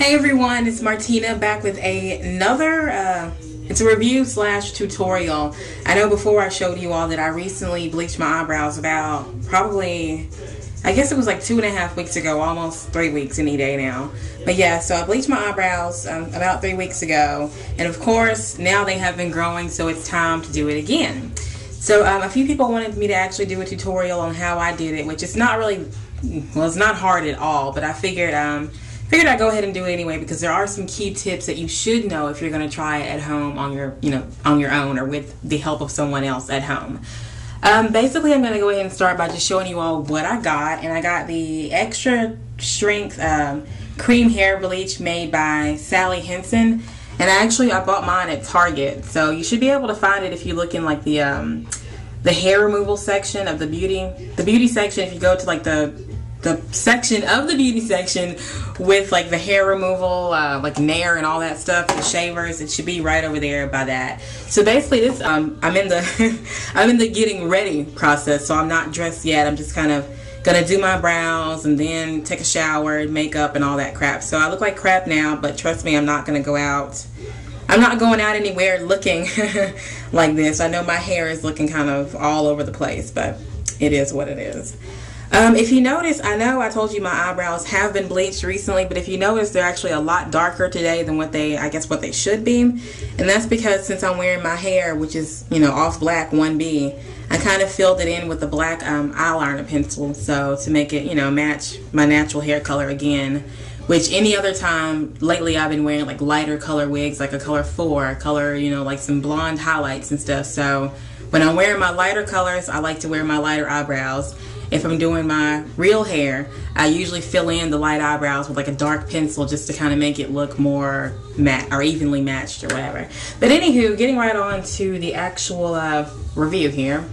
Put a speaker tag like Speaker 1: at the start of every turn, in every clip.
Speaker 1: Hey everyone, it's Martina back with another it's a review slash tutorial. I know before I showed you all that I recently bleached my eyebrows about probably, I guess it was like 2.5 weeks ago, almost 3 weeks any day now. But yeah, so I bleached my eyebrows about 3 weeks ago, and of course now they have been growing, so it's time to do it again. So a few people wanted me to actually do a tutorial on how I did it, which is not really, well, it's not hard at all, but I figured I'd go ahead and do it anyway because there are some key tips that you should know if you're going to try it at home on your, on your own or with the help of someone else at home. Basically, I'm going to go ahead and start by just showing you all what I got, and I got the extra strength cream hair bleach made by Sally Henson, and I bought mine at Target, so you should be able to find it if you look in like the hair removal section of the beauty section. If you go to like the section of the beauty section with like the hair removal, like Nair and all that stuff, the shavers, it should be right over there by that. So basically this, I'm in the getting ready process, so I'm not dressed yet. I'm just kind of gonna do my brows and then take a shower and makeup and all that crap. So I look like crap now, but trust me, I'm not gonna go out. I'm not going out anywhere looking like this. I know my hair is looking kind of all over the place, but it is what it is. If you notice, I know I told you my eyebrows have been bleached recently, but if you notice, they're actually a lot darker today than what they should be. And that's because since I'm wearing my hair, which is, off black 1B, I kind of filled it in with the black eyeliner pencil, so to make it, match my natural hair color again. Which any other time lately I've been wearing like lighter color wigs, like a color 4, color, like some blonde highlights and stuff. So when I'm wearing my lighter colors, I like to wear my lighter eyebrows. If I'm doing my real hair, I usually fill in the light eyebrows with like a dark pencil just to kind of make it look more matte or evenly matched or whatever. But anywho, getting right on to the actual review here.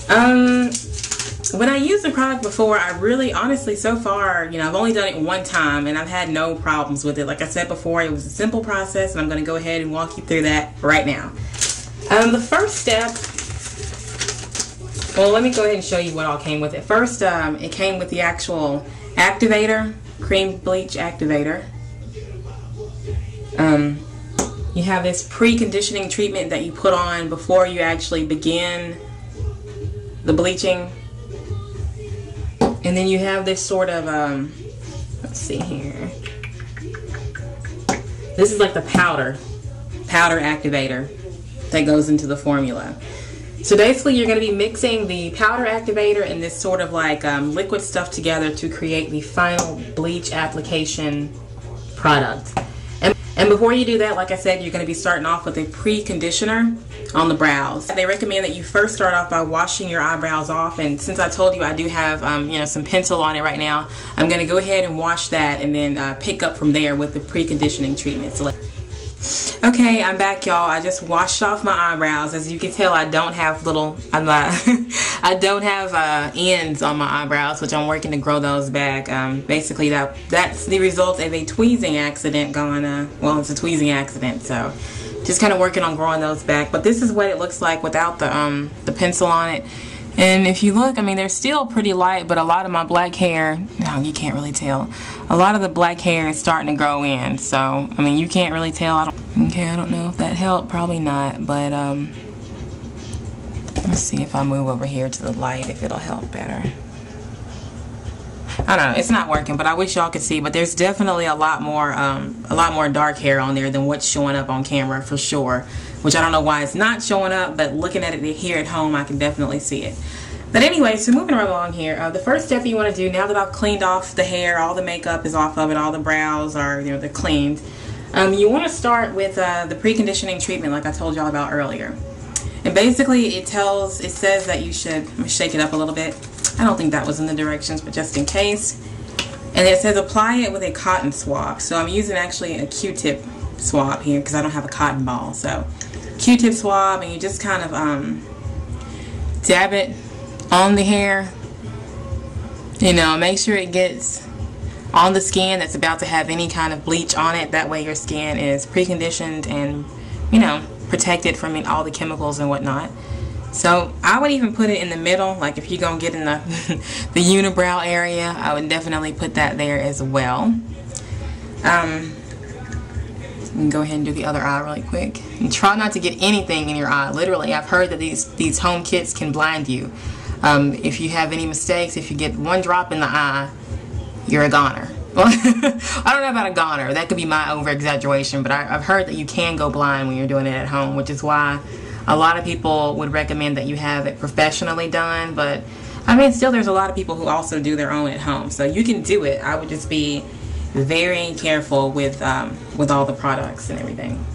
Speaker 1: When I used the product before, I really, honestly, so far, I've only done it one time and I've had no problems with it. Like I said before, it was a simple process, and I'm going to go ahead and walk you through that right now. The first step, well, let me go ahead and show you what all came with it. First, it came with the actual activator, cream bleach activator. You have this pre-conditioning treatment that you put on before you actually begin the bleaching. And then you have this sort of, let's see here. This is like the powder activator that goes into the formula. So basically you're going to be mixing the powder activator and this sort of like liquid stuff together to create the final bleach application product. And before you do that, like I said, you're going to be starting off with a pre-conditioner on the brows. They recommend that you first start off by washing your eyebrows off, and since I told you I do have some pencil on it right now, I'm going to go ahead and wash that and then pick up from there with the pre-conditioning treatment. So okay, I'm back, y'all. I just washed off my eyebrows. As you can tell, I don't have I don't have ends on my eyebrows, which I'm working to grow those back. Basically, that's the result of a tweezing accident well, it's a tweezing accident, so just kind of working on growing those back. But this is what it looks like without the pencil on it. And if you look, I mean, they're still pretty light, but a lot of my black hair, no, you can't really tell. A lot of the black hair is starting to grow in, so, I mean, you can't really tell. I don't know if that helped. Probably not, but, let's see if I move over here to the light, if it'll help better. I don't know, it's not working, but I wish y'all could see. But there's definitely a lot more dark hair on there than what's showing up on camera for sure. Which I don't know why it's not showing up, but looking at it here at home, I can definitely see it. But anyway, so moving right along here, the first step you want to do, now that I've cleaned off the hair, all the makeup is off of it, all the brows are, they're cleaned. You want to start with the preconditioning treatment, like I told y'all about earlier. And basically, it says that you should, let me shake it up a little bit. I don't think that was in the directions, but just in case. And it says apply it with a cotton swab. So I'm using actually a Q-tip swab here because I don't have a cotton ball. So Q-tip swab, and you just kind of dab it on the hair. Make sure it gets on the skin that's about to have any kind of bleach on it. That way your skin is preconditioned and, protected from all the chemicals and whatnot. So I would even put it in the middle, like if you're going to get in the unibrow area, I would definitely put that there as well. You can go ahead and do the other eye really quick. And try not to get anything in your eye. Literally, I've heard that these home kits can blind you. If you have any mistakes, if you get one drop in the eye, you're a goner. Well, I don't know about a goner. That could be my over-exaggeration, but I've heard that you can go blind when you're doing it at home, which is why a lot of people would recommend that you have it professionally done. But I mean, still, there's a lot of people who also do their own at home, so you can do it. I would just be very careful with all the products and everything.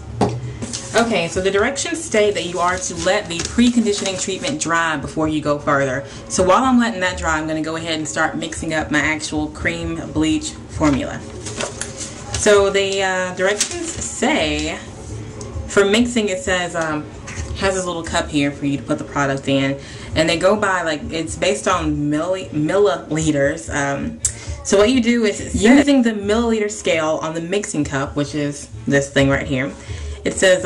Speaker 1: Okay, so the directions state that you are to let the preconditioning treatment dry before you go further. So while I'm letting that dry, I'm going to go ahead and start mixing up my actual cream bleach formula. So the directions say, for mixing, it says, has this little cup here for you to put the product in. And they go by, like, it's based on milliliters. So what you do is, using the milliliter scale on the mixing cup, which is this thing right here, it says,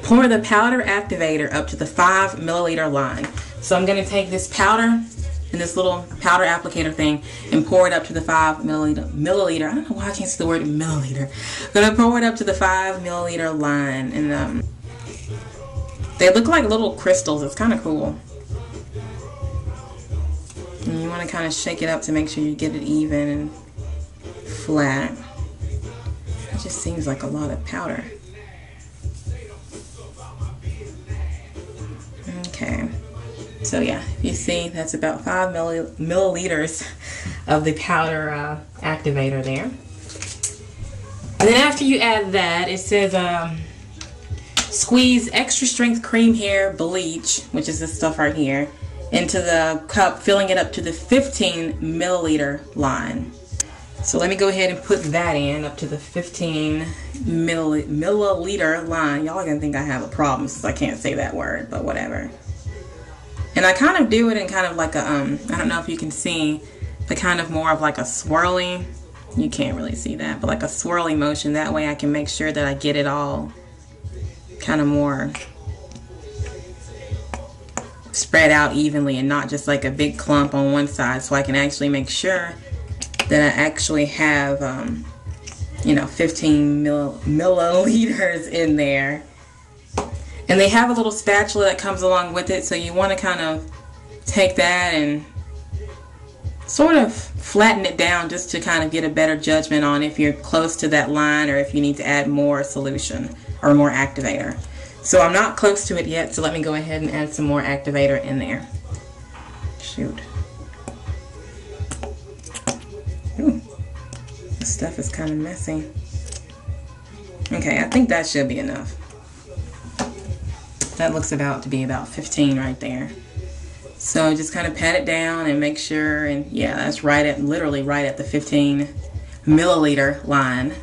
Speaker 1: pour the powder activator up to the 5 milliliter line. So I'm going to take this powder and this little powder applicator thing and pour it up to the 5 milliliter. I don't know why I can't say the word milliliter. I'm going to pour it up to the 5 milliliter line. And they look like little crystals. It's kind of cool. And you want to kind of shake it up to make sure you get it even and flat. It just seems like a lot of powder. Okay, so yeah, you see that's about 5 milliliters of the powder activator there. And then after you add that, it says squeeze extra strength cream hair bleach, which is this stuff right here, into the cup, filling it up to the 15 milliliter line. So let me go ahead and put that in up to the 15 milliliter line. Y'all are gonna think I have a problem since I can't say that word, but whatever. And I kind of do it in kind of like a, I don't know if you can see, but kind of more of like a swirly, you can't really see that, but like a swirly motion. That way I can make sure that I get it all kind of more spread out evenly and not just like a big clump on one side, so I can actually make sure that I actually have, you know, 15 milliliters in there. And they have a little spatula that comes along with it, so you want to kind of take that and sort of flatten it down just to kind of get a better judgment on if you're close to that line or if you need to add more solution or more activator. So I'm not close to it yet, so let me go ahead and add some more activator in there. Shoot. Ooh, this stuff is kind of messy. Okay, I think that should be enough. That looks about to be about 15 right there. So just kind of pat it down and make sure, and yeah, that's right at, literally right at the 15 milliliter line.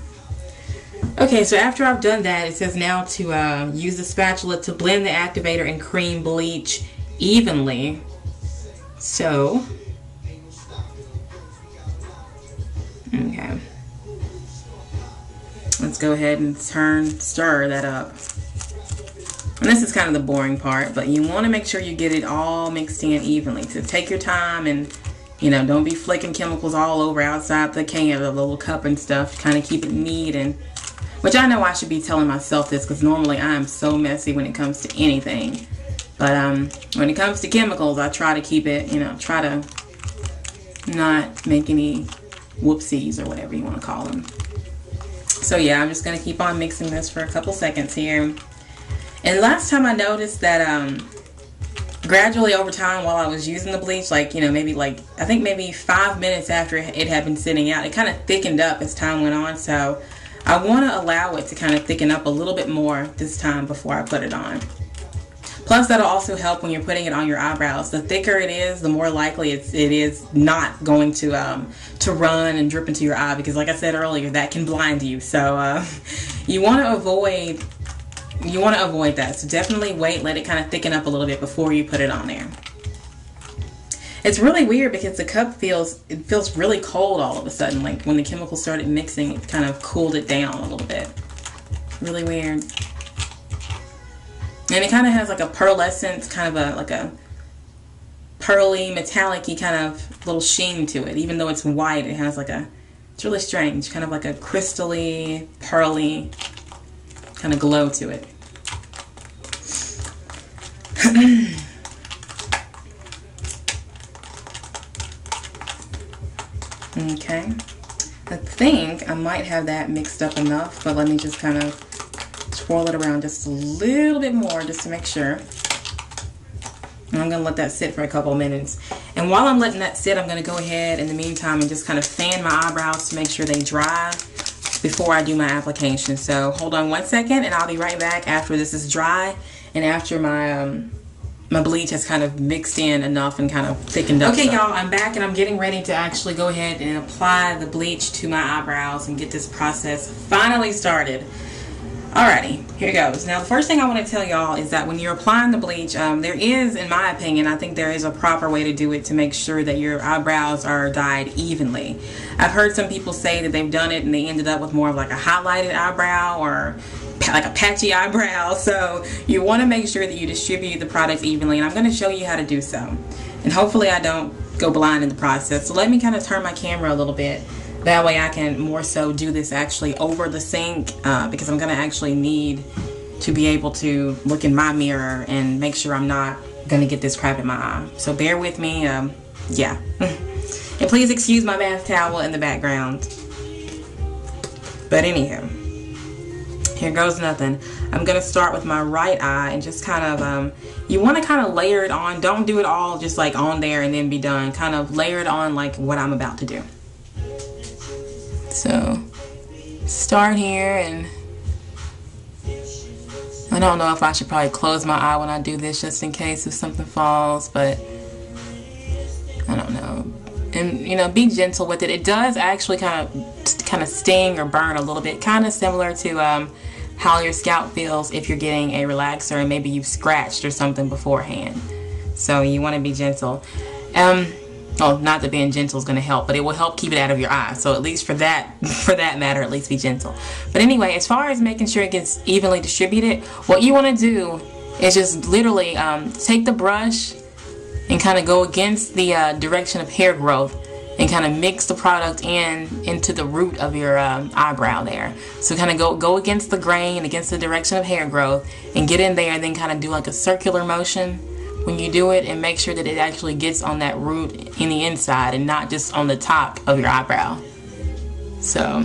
Speaker 1: Okay, so after I've done that, it says now to use the spatula to blend the activator and cream bleach evenly. So, okay, let's go ahead and stir that up. And this is kind of the boring part, but you want to make sure you get it all mixed in evenly. So take your time and, you know, don't be flicking chemicals all over outside the can, the little cup and stuff. Kind of keep it neat, and which I know I should be telling myself this because normally I am so messy when it comes to anything. But when it comes to chemicals, I try to keep it, you know, try to not make any whoopsies or whatever you want to call them. So yeah, I'm just going to keep on mixing this for a couple seconds here. And last time I noticed that gradually over time while I was using the bleach, like, you know, maybe like, I think maybe 5 minutes after it had been sitting out, it kind of thickened up as time went on. So I want to allow it to kind of thicken up a little bit more this time before I put it on. Plus, that'll also help when you're putting it on your eyebrows. The thicker it is, the more likely it is not going to run and drip into your eye, because like I said earlier, that can blind you. So you want to avoid that. So definitely wait, let it kind of thicken up a little bit before you put it on there. It's really weird because the cup feels really cold all of a sudden. Like when the chemicals started mixing, it kind of cooled it down a little bit. Really weird. And it kind of has like a pearlescent, kind of like a pearly, metallic-y kind of little sheen to it. Even though it's white, it has like a It's really strange, kind of like a crystally, pearly kind of glow to it. Okay, I think I might have that mixed up enough, but let me just kind of swirl it around just a little bit more just to make sure. And I'm going to let that sit for a couple of minutes. And while I'm letting that sit, I'm going to go ahead in the meantime and just kind of fan my eyebrows to make sure they dry before I do my application. So hold on 1 second and I'll be right back after this is dry and after my my bleach has kind of mixed in enough and kind of thickened up. Okay, y'all, I'm back and I'm getting ready to actually go ahead and apply the bleach to my eyebrows and get this process finally started. Alrighty, here goes. Now, the first thing I want to tell y'all is that when you're applying the bleach, there is, in my opinion, I think there is a proper way to do it to make sure that your eyebrows are dyed evenly. I've heard some people say that they've done it and they ended up with more of like a highlighted eyebrow or like a patchy eyebrow. So you want to make sure that you distribute the product evenly, and I'm going to show you how to do so. And hopefully I don't go blind in the process. So let me kind of turn my camera a little bit. That way I can more so do this actually over the sink because I'm going to actually need to be able to look in my mirror and make sure I'm not going to get this crap in my eye. So bear with me. Yeah. And please excuse my bath towel in the background. But anywho, here goes nothing. I'm going to start with my right eye and just kind of, you want to kind of layer it on. Don't do it all just like on there and then be done. Kind of layer it on like what I'm about to do. So, start here, and I don't know if I should probably close my eye when I do this just in case if something falls, but I don't know. And, you know, be gentle with it. It does actually kind of sting or burn a little bit, kind of similar to how your scalp feels if you're getting a relaxer and maybe you've scratched or something beforehand. So you want to be gentle. Well, not that being gentle is going to help, but it will help keep it out of your eye. So at least for that matter, at least be gentle. But anyway, as far as making sure it gets evenly distributed, what you want to do is just literally take the brush and kind of go against the direction of hair growth and kind of mix the product into the root of your eyebrow there. So kind of go against the grain, against the direction of hair growth, and get in there and then kind of do like a circular motion when you do it, and make sure that it actually gets on that root in the inside and not just on the top of your eyebrow. So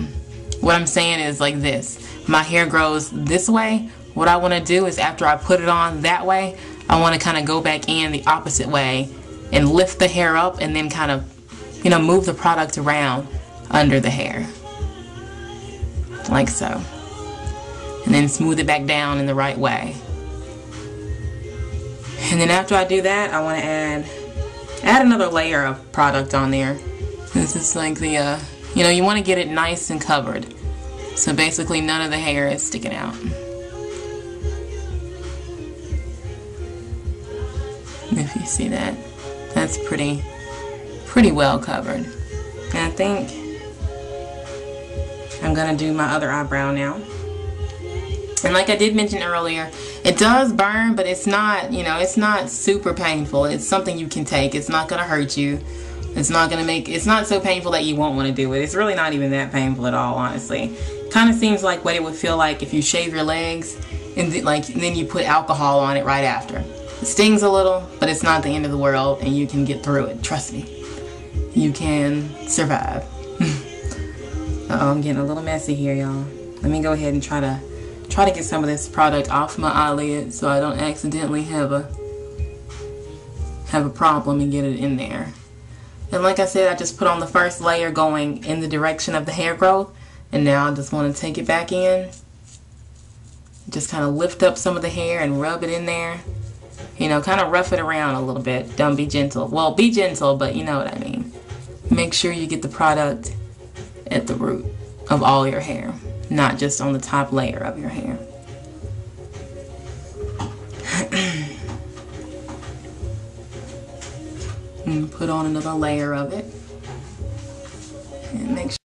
Speaker 1: what I'm saying is like this. My hair grows this way. What I want to do is after I put it on that way, I want to kind of go back in the opposite way and lift the hair up and then kind of, you know, move the product around under the hair. Like so. And then smooth it back down in the right way. And then after I do that, I want to add another layer of product on there. This is like the, you know, you want to get it nice and covered. So basically none of the hair is sticking out. If you see that, that's pretty well covered. And I think I'm going to do my other eyebrow now. And like I did mention earlier, it does burn, but it's not, you know, it's not super painful. It's something you can take. It's not going to hurt you. It's not going to it's not so painful that you won't want to do it. It's really not even that painful at all, honestly. Kind of seems like what it would feel like if you shave your legs and then you put alcohol on it right after. It stings a little, but it's not the end of the world, and you can get through it. Trust me. You can survive. Uh-oh, I'm getting a little messy here, y'all. Let me go ahead and try to get some of this product off my eyelid so I don't accidentally have a problem and get it in there. And like I said, I just put on the first layer going in the direction of the hair growth, and now I just want to take it back in. Just kind of lift up some of the hair and rub it in there. You know, kind of rough it around a little bit. Don't be gentle. Well, be gentle, but you know what I mean. Make sure you get the product at the root of all your hair, not just on the top layer of your hair. And put on another layer of it. And make sure